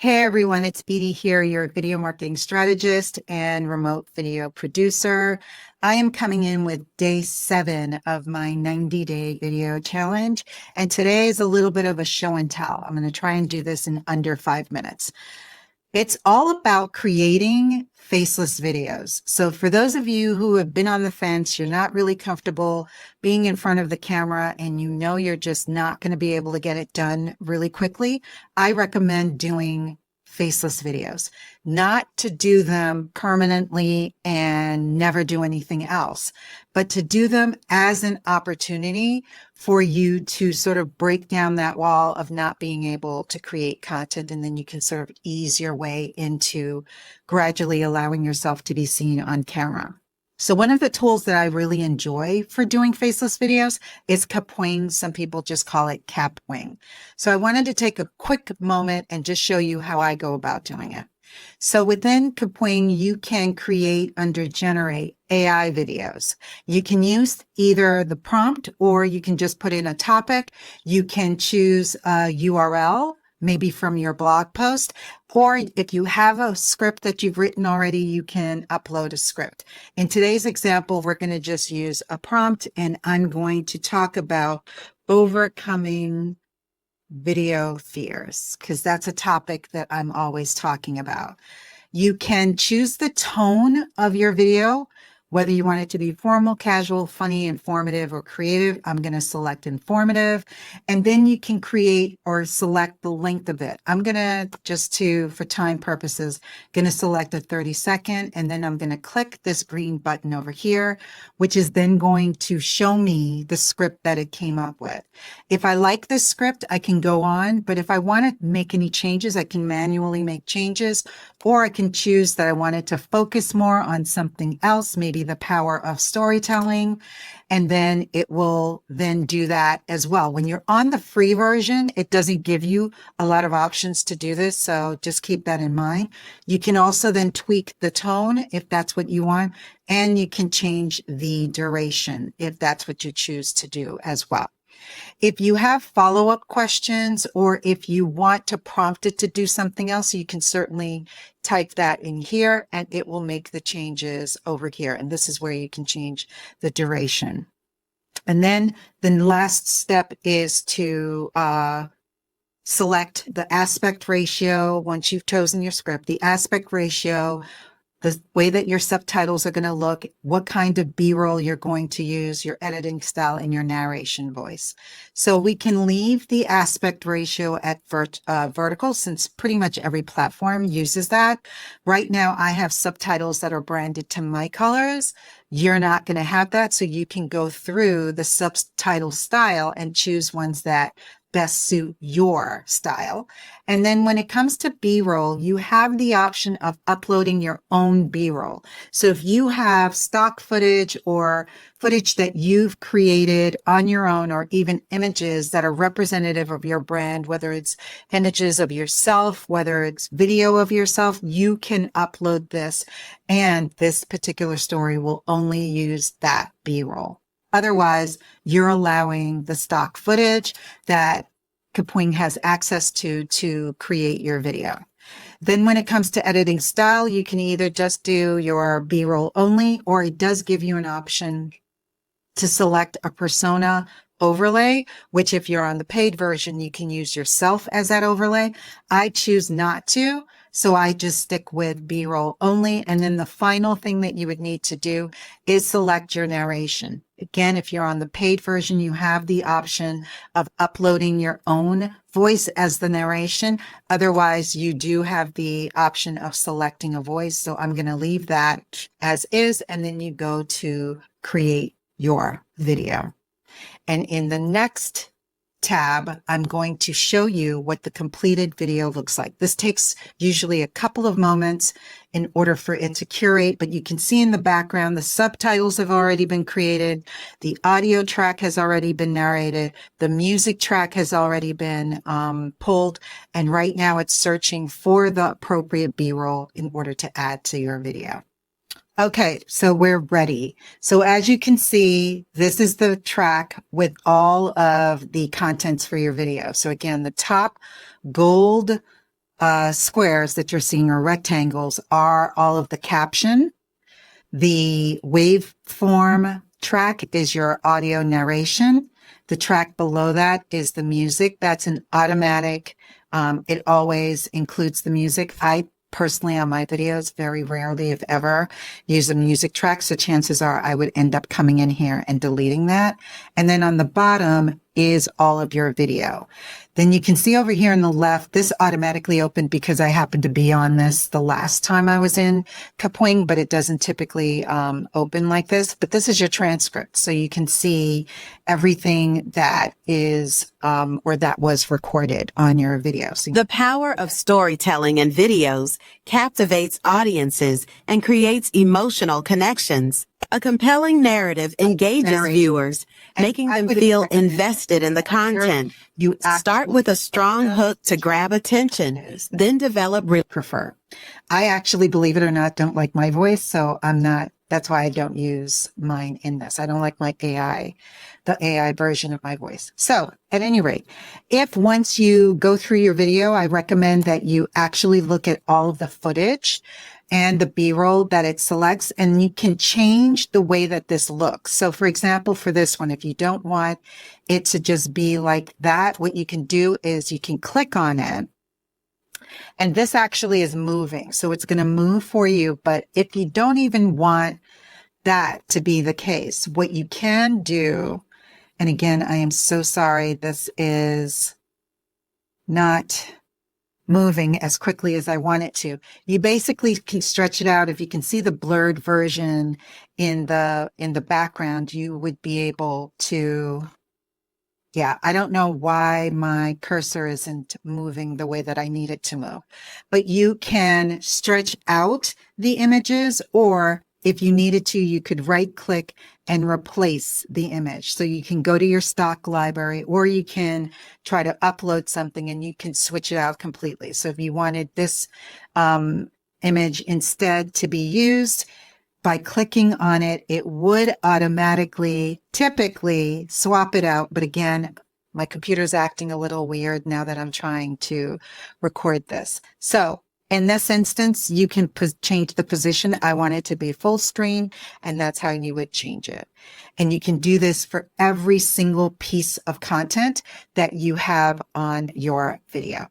Hey everyone, it's Edie here, your video marketing strategist and remote video producer. I am coming in with day 7 of my 90-day video challenge, and today is a little bit of a show and tell. I'm going to try and do this in under 5 minutes. It's all about creating faceless videos. So for those of you who have been on the fence, you're not really comfortable being in front of the camera and you know you're just not going to be able to get it done really quickly, I recommend doing faceless videos, not to do them permanently and never do anything else, but to do them as an opportunity for you to sort of break down that wall of not being able to create content. And then you can sort of ease your way into gradually allowing yourself to be seen on camera. So one of the tools that I really enjoy for doing faceless videos is Kapwing. Some people just call it Kapwing. So I wanted to take a quick moment and just show you how I go about doing it. So within Kapwing, you can create under generate AI videos. You can use either the prompt or you can just put in a topic. You can choose a URL, maybe from your blog post, or if you have a script that you've written already, you can upload a script. In today's example, we're going to just use a prompt, and I'm going to talk about overcoming video fears, because that's a topic that I'm always talking about. You can choose the tone of your video, whether you want it to be formal, casual, funny, informative, or creative. I'm going to select informative, and then you can create or select the length of it. I'm going to for time purposes, going to select a 30-second, and then I'm going to click this green button over here, which is then going to show me the script that it came up with. If I like this script, I can go on, but if I want to make any changes, I can manually make changes, or I can choose that I wanted to focus more on something else, maybe the power of storytelling, and then it will then do that as well. When you're on the free version, it doesn't give you a lot of options to do this, so just keep that in mind. You can also then tweak the tone if that's what you want, and you can change the duration if that's what you choose to do as well. If you have follow-up questions or if you want to prompt it to do something else, you can certainly type that in here and it will make the changes over here. And this is where you can change the duration. And then the last step is to select the aspect ratio. Once you've chosen your script, the aspect ratio, the way that your subtitles are going to look, what kind of B-roll you're going to use, your editing style, and your narration voice. So we can leave the aspect ratio at vertical, since pretty much every platform uses that. Right now, I have subtitles that are branded to my colors. You're not going to have that, so you can go through the subtitle style and choose ones that best suit your style. And then when it comes to B-roll, you have the option of uploading your own B-roll. So if you have stock footage or footage that you've created on your own, or even images that are representative of your brand, whether it's images of yourself, whether it's video of yourself, you can upload this, and this particular story will only use that B-roll. Otherwise, you're allowing the stock footage that Kapwing has access to create your video. Then when it comes to editing style, you can either just do your B-roll only, or it does give you an option to select a persona overlay, which if you're on the paid version, you can use yourself as that overlay. I choose not to, so I just stick with B-roll only. And then the final thing that you would need to do is select your narration. Again, if you're on the paid version, you have the option of uploading your own voice as the narration. Otherwise, you do have the option of selecting a voice. So I'm going to leave that as is, and then you go to create your video. And in the next tab, I'm going to show you what the completed video looks like. This takes usually a couple of moments in order for it to curate, but you can see in the background, the subtitles have already been created. The audio track has already been narrated. The music track has already been pulled. And right now it's searching for the appropriate B-roll in order to add to your video. Okay, so we're ready. So as you can see, this is the track with all of the contents for your video. So again, the top gold squares that you're seeing, or rectangles, are all of the caption. The waveform track is your audio narration. The track below that is the music. That's an automatic. It always includes the music. I personally, on my videos, very rarely, if ever, use a music track. So chances are I would end up coming in here and deleting that. And then on the bottom is all of your video. Then you can see over here on the left, this automatically opened because I happened to be on this the last time I was in Kapwing, but it doesn't typically open like this. But this is your transcript. So you can see everything that is or that was recorded on your video. So the power of storytelling in videos captivates audiences and creates emotional connections. A compelling narrative engages viewers, making them feel invested in the content. You start with a strong hook to grab attention, then develop prefer. I actually, believe it or not, don't like my voice, so that's why I don't use mine in this. I don't like my the AI version of my voice. So at any rate, if once you go through your video, I recommend that you actually look at all of the footage and the B-roll that it selects, and you can change the way that this looks. So for example, for this one, if you don't want it to just be like that, what you can do is you can click on it, and this actually is moving. So it's going to move for you. But if you don't even want that to be the case, what you can do, and again, I am so sorry, this is not moving as quickly as I want it to. You basically can stretch it out. If you can see the blurred version in the background, you would be able to, yeah, I don't know why my cursor isn't moving the way that I need it to move, but you can stretch out the images, or if you needed to, you could right click and replace the image. So you can go to your stock library, or you can try to upload something and you can switch it out completely. So if you wanted this image instead to be used, by clicking on it, it would automatically, typically swap it out. But again, my computer's acting a little weird now that I'm trying to record this. So in this instance, you can change the position. I want it to be full screen, and that's how you would change it. And you can do this for every single piece of content that you have on your video.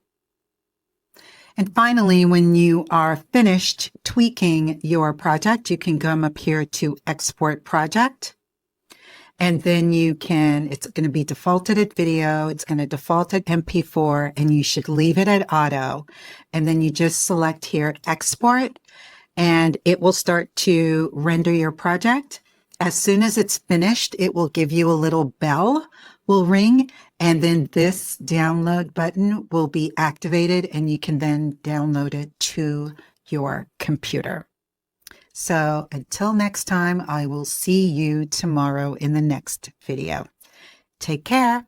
And finally, when you are finished tweaking your project, you can come up here to Export Project. And then you can, it's going to be defaulted at video. It's going to default at MP4, and you should leave it at auto. And then you just select here, Export, and it will start to render your project. As soon as it's finished, it will give you a little bell will ring, and then this download button will be activated, and you can then download it to your computer. So until next time, I will see you tomorrow in the next video. Take care.